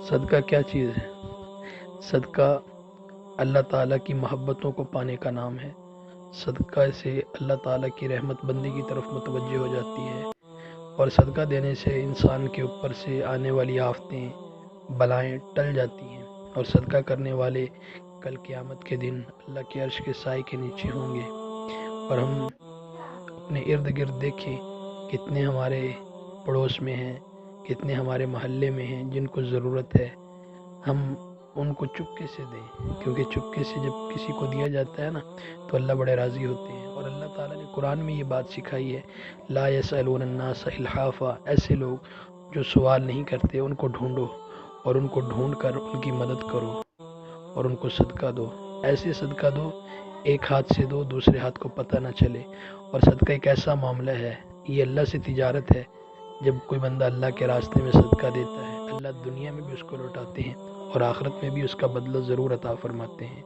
صدقہ کیا چیز ہے؟ صدقہ اللہ تعالیٰ کی محبتوں کو پانے کا نام ہے۔ صدقہ سے اللہ تعالیٰ کی رحمت بندی کی طرف متوجہ ہو جاتی ہے، اور صدقہ دینے سے انسان کے اوپر سے آنے والی آفتیں، بلائیں ٹل جاتی ہیں، اور صدقہ کرنے والے کل قیامت کے دن اللہ کے عرش کے سائے کے نیچے ہوں گے۔ اور ہم اپنے ارد گرد دیکھیں، کتنے ہمارے پڑوس میں ہیں، کتنے ہمارے محلے میں ہیں جن کو ضرورت ہے، ہم ان کو چپکے سے دیں، کیونکہ چپکے سے جب کسی کو دیا جاتا ہے نا تو اللہ بڑے راضی ہوتے ہیں۔ اور اللہ تعالیٰ نے قرآن میں یہ بات سکھائی ہے، لا یسألون الناس الحافا، ایسے لوگ جو سوال نہیں کرتے ان کو ڈھونڈو، اور ان کو ڈھونڈ کر ان کی مدد کرو، اور ان کو صدقہ دو۔ ایسے صدقہ دو، ایک ہاتھ سے دو، دوسرے ہاتھ کو پتہ نہ چلے۔ اور صدقہ ایک ایسا معاملہ ہے، یہ اللہ سے تجارت ہے۔ جب کوئی بندہ اللہ کے راستے میں صدقہ دیتا ہے، اللہ دنیا میں بھی اس کو لوٹاتے ہیں، اور آخرت میں بھی اس کا بدلہ ضرور عطا فرماتے ہیں۔